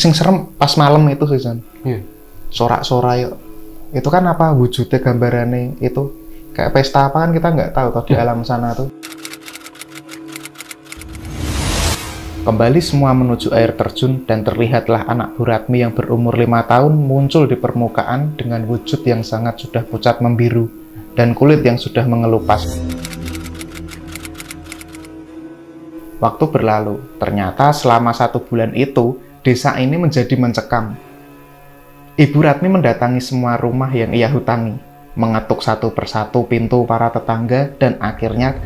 sing serem pas malam itu sih Jan. Iya. Sorak-sorai itu kan apa wujudnya gambarannya itu kayak pesta apa kan kita nggak tahu toh di alam sana tuh. Kembali semua menuju air terjun dan terlihatlah anak Bu Ratmi yang berumur 5 tahun muncul di permukaan dengan wujud yang sangat sudah pucat membiru dan kulit yang sudah mengelupas. Waktu berlalu, ternyata selama 1 bulan itu desa ini menjadi mencekam. Ibu Ratmi mendatangi semua rumah yang ia hutangi, mengetuk satu persatu pintu para tetangga dan akhirnya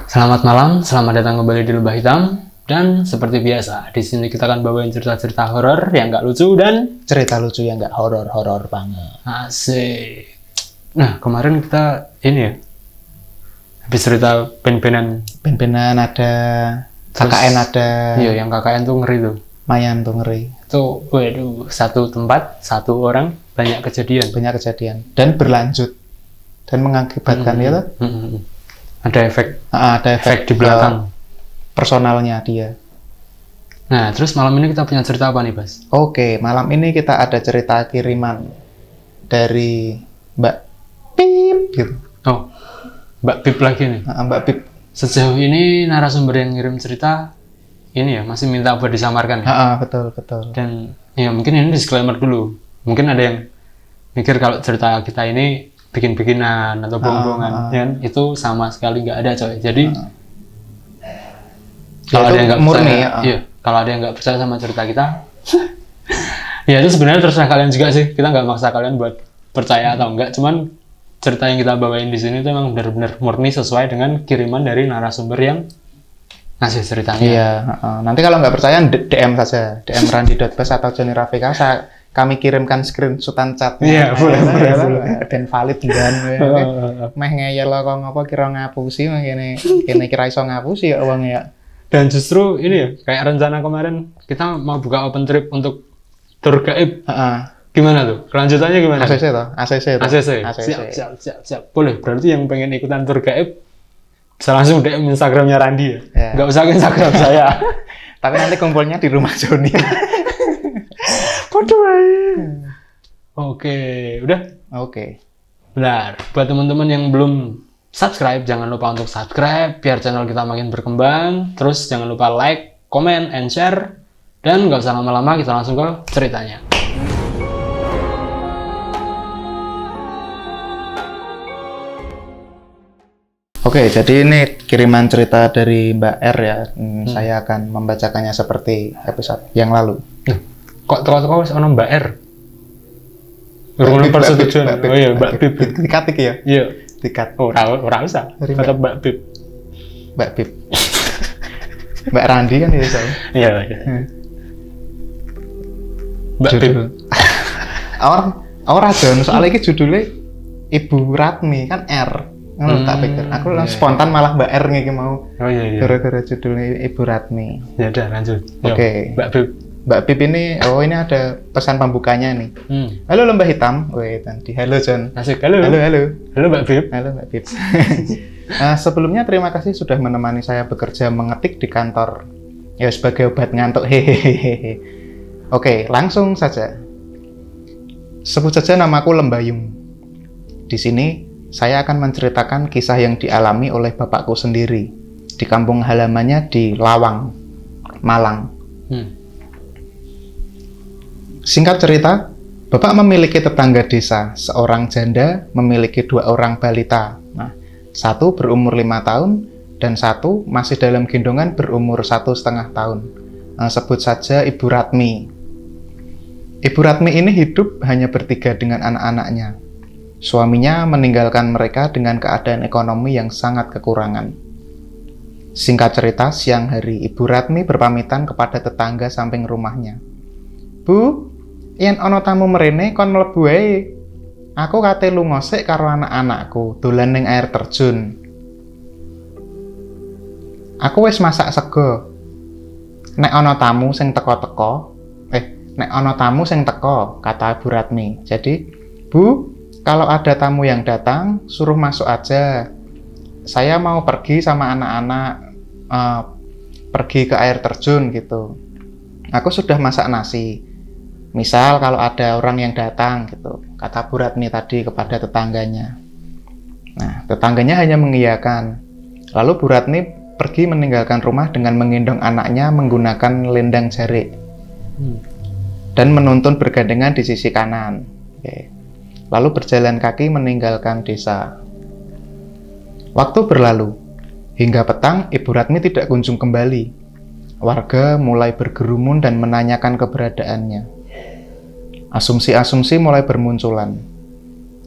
Selamat malam, selamat datang kembali di Lembah Hitam. Dan seperti biasa, di sini kita akan bawain cerita-cerita horor yang nggak lucu dan cerita lucu yang nggak horor-horor banget. Asik. Nah, kemarin kita ini ya, habis cerita ben-benan. Ben-benan ada, KKN ada. Iya, yang KKN tuh ngeri tuh. Mayan tuh ngeri. Tuh, waduh, satu tempat, satu orang, banyak kejadian. Banyak kejadian. Dan berlanjut. Dan mengakibatkan ya tuh. Ada efek. Ada efek di belakang. Personalnya dia. Nah, terus malam ini kita punya cerita apa nih, Bas? Oke, malam ini kita ada cerita kiriman dari Mbak Pip gitu. Oh, Mbak Pip lagi nih. Mbak Pip. Sejauh ini narasumber yang ngirim cerita ini ya masih minta buat disamarkan ya. Betul. Dan ya mungkin ini disclaimer dulu. Mungkin ada yang mikir kalau cerita kita ini bikin-bikinan atau bohong-bohongan, kan? Itu sama sekali nggak ada, coy. Jadi kalau ada yang nggak percaya, iya, kalau ada yang nggak percaya sama cerita kita, ya itu sebenarnya terserah kalian juga sih. Kita nggak maksa kalian buat percaya atau enggak. Cuman cerita yang kita bawain di sini itu emang benar-benar murni sesuai dengan kiriman dari narasumber yang ngasih ceritanya. Iya. Nanti kalau nggak percaya DM saja, DM Randi.bas atau Johnny Rafika. Kami kirimkan screenshotan chatnya. Iya, boleh. Dan valid dan meh ngeyel kok ngopo kira ngapusi kene kira iso ngapusi ya uang ya. Dan justru ini ya, kayak rencana kemarin kita mau buka open trip untuk tur gaib. Gimana tuh? Kelanjutannya gimana? ACC. Siap. Boleh. Berarti yang pengen ikutan tur gaib bisa langsung DM Instagramnya Randi ya. Nggak usah ke Instagram saya. Tapi nanti kumpulnya di rumah Joni. Oke, udah? Oke. Benar. Buat teman-teman yang belum subscribe, jangan lupa untuk subscribe biar channel kita makin berkembang. Terus jangan lupa like, comment, and share. Dan nggak usah lama-lama, kita langsung ke ceritanya. Oke, jadi ini kiriman cerita dari Mbak R ya. Saya akan membacakannya seperti episode yang lalu. Kok teko-teko wis ono Mbak R? Urung persetujuan. Oh iya, Mbak Pip. Dikatik ya? Iya. Dikat. Ora usah. Tetap Mbak Pip. Mbak Pip. Mbak Randi kan ya saya. Iya. Mbak Pip. Orang soalnya ini judulnya Ibu Ratmi kan R. Tak pikir. Aku spontan malah Mbak R nih mau. Oh iya. Gara-gara judulnya Ibu Ratmi. Ya udah lanjut. Oke. Mbak Pip ini, ini ada pesan pembukanya nih. Halo Lembah Hitam. Nanti halo John. Asik, halo. Halo Mbak Pip. Halo Mbak Pip. Sebelumnya terima kasih sudah menemani saya bekerja mengetik di kantor. Ya sebagai obat ngantuk. Hehehe. Oke, langsung saja. Sebut saja namaku Lembayung. Di sini saya akan menceritakan kisah yang dialami oleh bapakku sendiri di kampung halamannya di Lawang, Malang. Singkat cerita, bapak memiliki tetangga desa, seorang janda memiliki 2 orang balita. Nah, satu berumur 5 tahun dan satu masih dalam gendongan berumur 1,5 tahun. Sebut saja Ibu Ratmi. Ibu Ratmi ini hidup hanya bertiga dengan anak-anaknya. Suaminya meninggalkan mereka dengan keadaan ekonomi yang sangat kekurangan. Singkat cerita, siang hari Ibu Ratmi berpamitan kepada tetangga samping rumahnya. Bu, yen ana tamu mrene kon mlebu ae. Aku kate lunga sik karo anak-anakku dolan ning air terjun. Aku wis masak sego. Nek ana tamu sing teko, kata Ibu Ratmi. Jadi, Bu, Kalau ada tamu yang datang, suruh masuk aja. Saya mau pergi sama anak-anak, pergi ke air terjun gitu. Aku sudah masak nasi. Misal kalau ada orang yang datang gitu, kata Bu Ratmi tadi kepada tetangganya. Nah, tetangganya hanya mengiyakan. Lalu Bu Ratmi pergi meninggalkan rumah dengan menggendong anaknya menggunakan lendang jarik. Dan menuntun bergandengan di sisi kanan. Oke. Lalu berjalan kaki meninggalkan desa. Waktu berlalu, hingga petang Ibu Ratmi tidak kunjung kembali. Warga mulai bergerumun dan menanyakan keberadaannya. Asumsi-asumsi mulai bermunculan.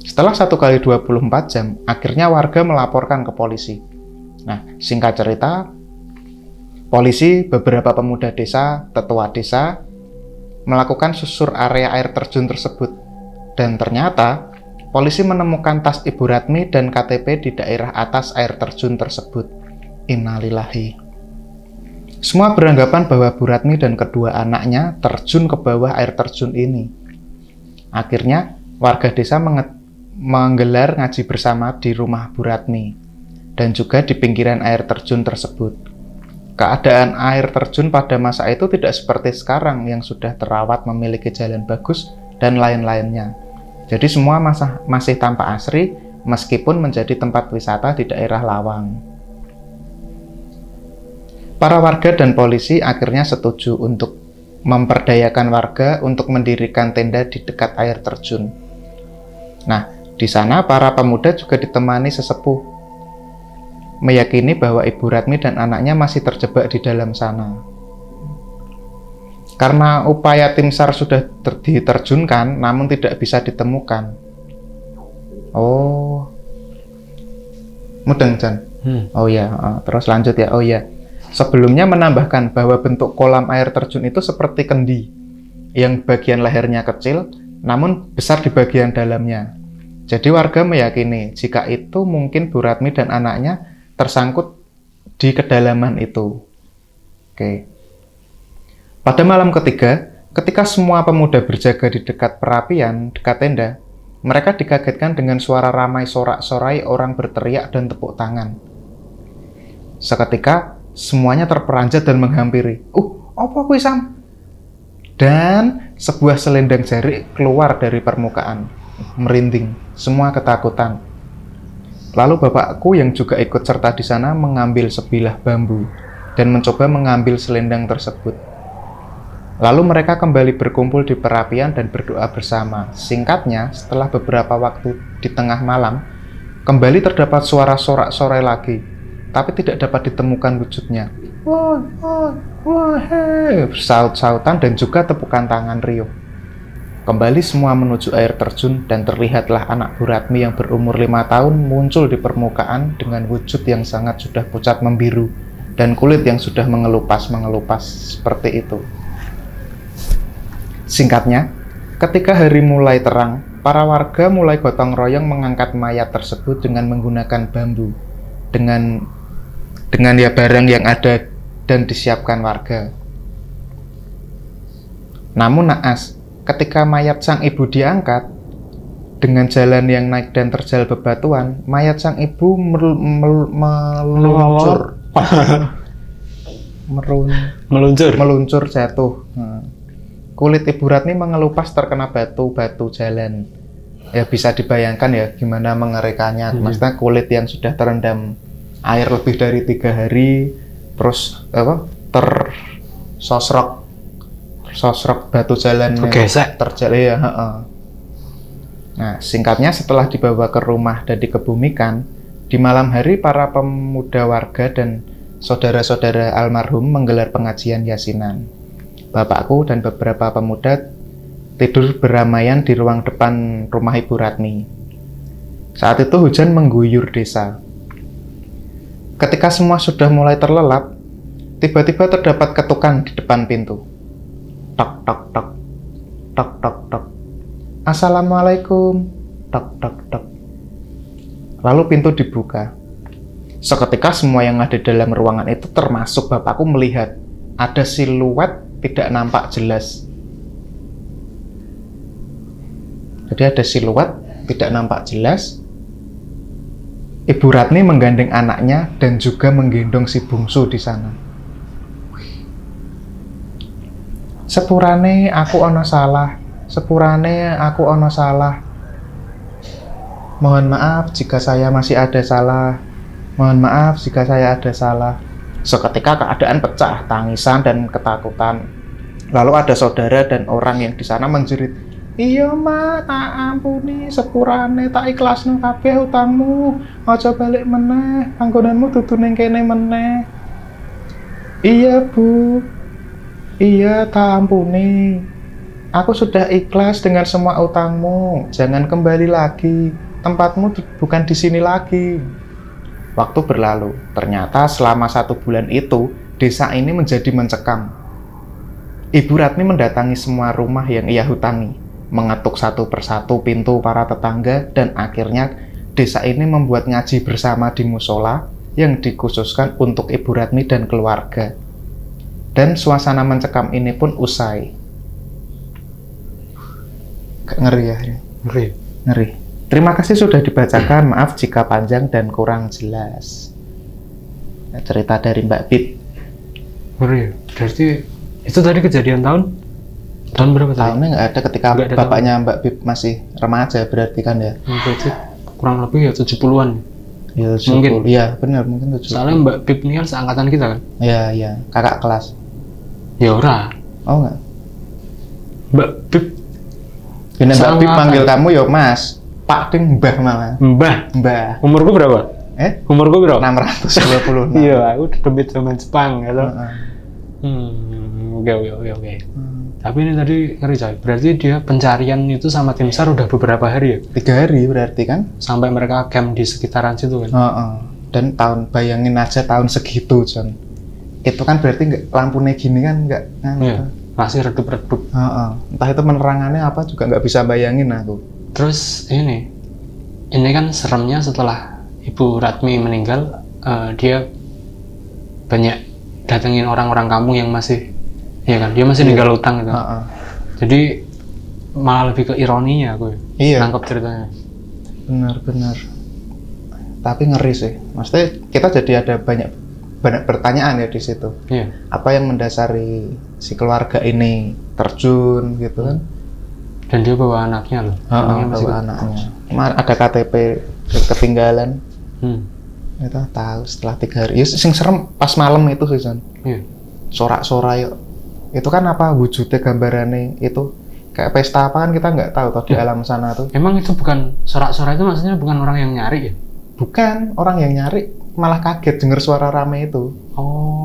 Setelah 1 kali 24 jam, akhirnya warga melaporkan ke polisi. Nah, singkat cerita, polisi, beberapa pemuda desa, tetua desa, melakukan susur area air terjun tersebut. Dan ternyata, polisi menemukan tas Ibu Ratmi dan KTP di daerah atas air terjun tersebut. Innalillahi. Semua beranggapan bahwa Bu Ratmi dan kedua anaknya terjun ke bawah air terjun ini. Akhirnya, warga desa menggelar ngaji bersama di rumah Bu Ratmi dan juga di pinggiran air terjun tersebut. Keadaan air terjun pada masa itu tidak seperti sekarang yang sudah terawat, memiliki jalan bagus, dan lain-lainnya. Jadi semua masih tampak asri meskipun menjadi tempat wisata di daerah Lawang. Para warga dan polisi akhirnya setuju untuk memperdayakan warga untuk mendirikan tenda di dekat air terjun. Nah, di sana para pemuda juga ditemani sesepuh, meyakini bahwa Ibu Ratmi dan anaknya masih terjebak di dalam sana. Karena upaya tim SAR sudah diterjunkan, namun tidak bisa ditemukan. Oh, mudeng, Jan. Oh ya, terus lanjut ya. Oh ya, sebelumnya menambahkan bahwa bentuk kolam air terjun itu seperti kendi, yang bagian lehernya kecil, namun besar di bagian dalamnya. Jadi warga meyakini jika itu mungkin Bu Ratmi dan anaknya tersangkut di kedalaman itu. Oke. Pada malam ketiga, ketika semua pemuda berjaga di dekat perapian, dekat tenda, mereka dikagetkan dengan suara ramai sorak-sorai orang berteriak dan tepuk tangan. Seketika, semuanya terperanjat dan menghampiri. Apa kuwi Sam? Dan sebuah selendang jarik keluar dari permukaan, merinding, semua ketakutan. Lalu bapakku yang juga ikut serta di sana mengambil sebilah bambu dan mencoba mengambil selendang tersebut. Lalu mereka kembali berkumpul di perapian dan berdoa bersama. Singkatnya, setelah beberapa waktu di tengah malam, kembali terdapat suara sorak-sorai lagi, tapi tidak dapat ditemukan wujudnya. Bersaut-sautan dan juga tepukan tangan riuh. Kembali semua menuju air terjun dan terlihatlah anak Bu Ratmi yang berumur 5 tahun muncul di permukaan dengan wujud yang sangat sudah pucat membiru dan kulit yang sudah mengelupas seperti itu. Singkatnya, ketika hari mulai terang, para warga mulai gotong royong mengangkat mayat tersebut dengan menggunakan bambu, dengan ya barang yang ada dan disiapkan warga. Namun naas, ketika mayat sang ibu diangkat, dengan jalan yang naik dan terjal bebatuan, mayat sang ibu meluncur jatuh. Kulit Ibu Ratmi mengelupas terkena batu-batu jalan. Ya bisa dibayangkan ya gimana mengerikannya. Maksudnya kulit yang sudah terendam air lebih dari 3 hari, terus tersosrok batu jalan terjal ya. Nah, singkatnya setelah dibawa ke rumah dan dikebumikan, di malam hari para pemuda warga dan saudara-saudara almarhum menggelar pengajian yasinan. Bapakku dan beberapa pemuda tidur beramaian di ruang depan rumah Ibu Ratmi. Saat itu hujan mengguyur desa. Ketika semua sudah mulai terlelap, tiba-tiba terdapat ketukan di depan pintu. Tok tok tok, tok tok tok. Assalamualaikum, tok tok tok. Lalu pintu dibuka. Seketika semua yang ada dalam ruangan itu termasuk bapakku melihat ada siluet tidak nampak jelas. Jadi ada siluet tidak nampak jelas, Ibu Ratmi menggandeng anaknya dan juga menggendong si bungsu di sana. Sepurane aku ono salah, sepurane aku ono salah. Mohon maaf jika saya masih ada salah. Mohon maaf jika saya ada salah. Seketika keadaan pecah, tangisan dan ketakutan. Lalu ada saudara dan orang yang di sana menjerit, "Iya mak, tak ampuni sepurane, tak ikhlasno kabeh utangmu. Aja balik meneh, panggonanmu dudu ning kene meneh." "Iya bu, iya tak ampuni. Aku sudah ikhlas dengan semua utangmu. Jangan kembali lagi. Tempatmu bukan di sini lagi." Waktu berlalu. Ternyata selama 1 bulan itu, desa ini menjadi mencekam. Ibu Ratmi mendatangi semua rumah yang ia hutangi, mengetuk satu persatu pintu para tetangga, dan akhirnya desa ini membuat ngaji bersama di musola yang dikhususkan untuk Ibu Ratmi dan keluarga. Dan suasana mencekam ini pun usai. Ngeri ya? Ngeri. Ngeri. Terima kasih sudah dibacakan. Maaf jika panjang dan kurang jelas. Cerita dari Mbak Bib. Ngeri. Berarti itu tadi kejadian tahun berapa tadi? Tahunnya nggak ada, ketika bapaknya Mbak Bib masih remaja berarti kan ya? Berarti kurang lebih ya 70-an. Ya, mungkin. Iya benar, mungkin 70. Soalnya Mbak Bib ini kan seangkatan kita kan? Iya, kakak kelas. Ya ora. Oh enggak? Mbak Bib. Gini Mbak Bib panggil kamu ya Mas. Pak Ding Mbah malah. Mbah. Umur gue berapa? Umur gue berapa? 626. Iya, aku debit zaman Jepang gitu. Oke. Tapi ini tadi ngeri coy. Berarti dia pencarian itu sama tim SAR udah beberapa hari ya? 3 hari berarti kan? Sampai mereka camp di sekitaran situ kan? Dan bayangin aja tahun segitu John. Itu kan berarti lampunya gini kan nggak? Iya, masih redup-redup. Entah itu penerangannya apa juga nggak bisa bayangin aku. Terus ini kan seremnya setelah Ibu Ratmi meninggal, dia banyak datengin orang-orang kampung yang masih, ya kan, dia masih ninggal utang gitu. Jadi malah lebih ke ironinya aku nangkep ceritanya. Benar. Tapi ngeri sih. Maksudnya kita jadi ada banyak pertanyaan ya di situ. Iya. Apa yang mendasari si keluarga ini terjun gitu kan? Dan dia bawa anaknya loh. Bawa anaknya. Ada KTP ketinggalan. Itu tahu setelah 3 hari. Ya sing serem pas malam itu sih Son. Iya. Sorak-sorak yuk. Itu kan apa wujudnya gambarannya itu kayak pesta apa kan kita nggak tahu di alam sana tuh. Emang itu bukan sorak-sorak, itu maksudnya bukan orang yang nyari ya? Bukan, orang yang nyari malah kaget dengar suara rame itu.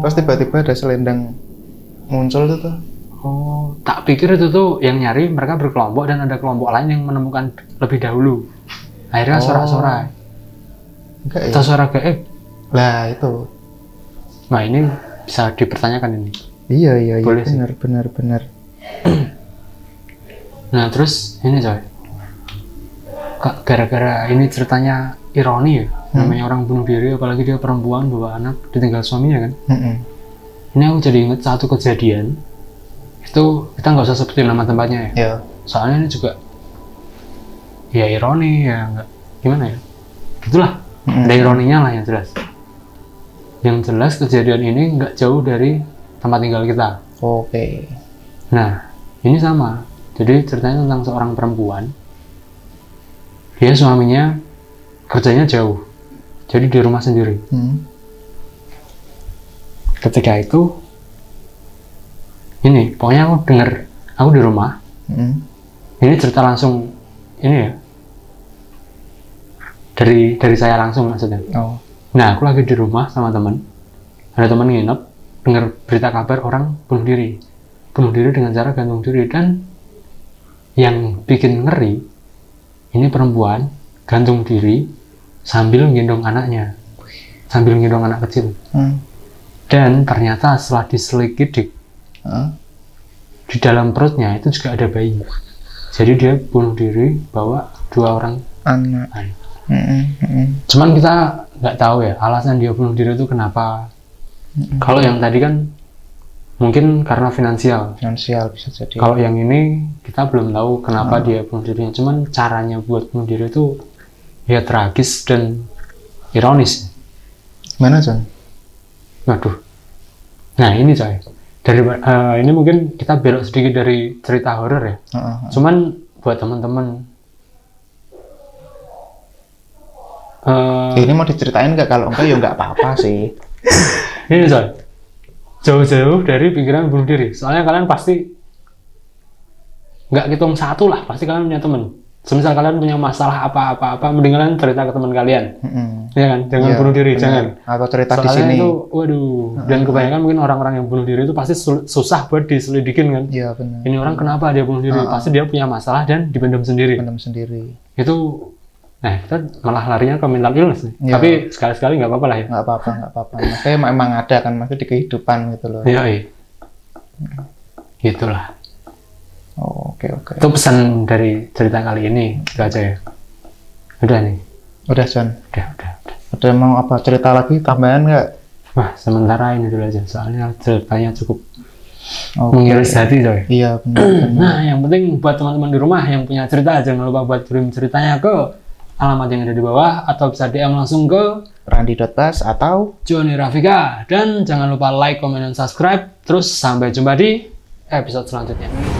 Terus tiba-tiba ada selendang muncul itu tuh. Tak pikir itu tuh yang nyari mereka berkelompok dan ada kelompok lain yang menemukan lebih dahulu. Akhirnya sorak-sorai. Atau suara gaib. Lah itu. Nah ini bisa dipertanyakan ini. Iya. Boleh Benar. Nah terus ini coy. Gara-gara ini ceritanya ironi ya. Namanya orang bunuh diri, apalagi dia perempuan bawa anak ditinggal suaminya kan. Ini aku jadi inget satu kejadian. Itu kita nggak usah sebutin nama tempatnya ya. Soalnya ini juga ya ironi ya, nggak gimana ya, gitulah. Ada ironinya lah yang jelas. Yang jelas kejadian ini nggak jauh dari tempat tinggal kita. Oke. Nah ini sama, jadi ceritanya tentang seorang perempuan. Dia suaminya kerjanya jauh, jadi di rumah sendiri. Ketika itu ini pokoknya aku di rumah. Ini cerita langsung ini ya, dari saya langsung maksudnya. Nah aku lagi di rumah sama teman, ada teman nginep, dengar berita kabar orang bunuh diri dengan cara gantung diri. Dan yang bikin ngeri, ini perempuan gantung diri sambil gendong anaknya, sambil gendong anak kecil. Dan ternyata setelah diselidiki di dalam perutnya itu juga ada bayi. Jadi dia bunuh diri bawa 2 orang anak. Cuman kita nggak tahu ya alasan dia bunuh diri itu kenapa. Kalau yang tadi kan Mungkin karena finansial. Finansial bisa jadi. Kalau yang ini kita belum tahu kenapa dia bunuh dirinya. Cuman caranya buat bunuh diri itu ya tragis dan ironis. Mana John? Waduh. Nah ini coy. Dari ini mungkin kita belok sedikit dari cerita horor ya. Cuman buat teman-teman. Ini mau diceritain nggak? Kalau enggak ya nggak apa-apa sih. Ini coy. Jauh-jauh dari pikiran bunuh diri. Soalnya kalian pasti nggak hitung satu lah, pasti kalian punya temen. Semisal kalian punya masalah apa-apa, mending kalian cerita ke teman kalian. Ya kan? Jangan bunuh diri, jangan. Atau cerita soalnya di sini. Itu, waduh. Dan kebanyakan mungkin orang-orang yang bunuh diri itu pasti susah buat diselidikin kan. Iya benar. Ini orang kenapa dia bunuh diri? Pasti dia punya masalah dan dipendam sendiri. Pendam sendiri. Itu nah, kita malah larinya ke mental illness nih. Ya. Tapi sekali-sekali nggak apa-apa lah ya. Nggak apa-apa. Maksudnya emang ada kan, maksudnya di kehidupan gitu loh. Iya. Gitulah. Oh, oke. Itu pesan dari cerita kali ini. Itu aja ya. Udah nih. Udah John. Udah. Ada mau apa cerita lagi tambahan nggak? Wah, sementara ini dulu aja. Soalnya ceritanya cukup mengiris hati coy. Iya benar. Nah, yang penting buat teman-teman di rumah yang punya cerita, jangan lupa buat kirim ceritanya ke alamat yang ada di bawah, atau bisa DM langsung ke Randi.Bas atau Johnny Rafika. Dan jangan lupa like, comment, dan subscribe. Terus sampai jumpa di episode selanjutnya.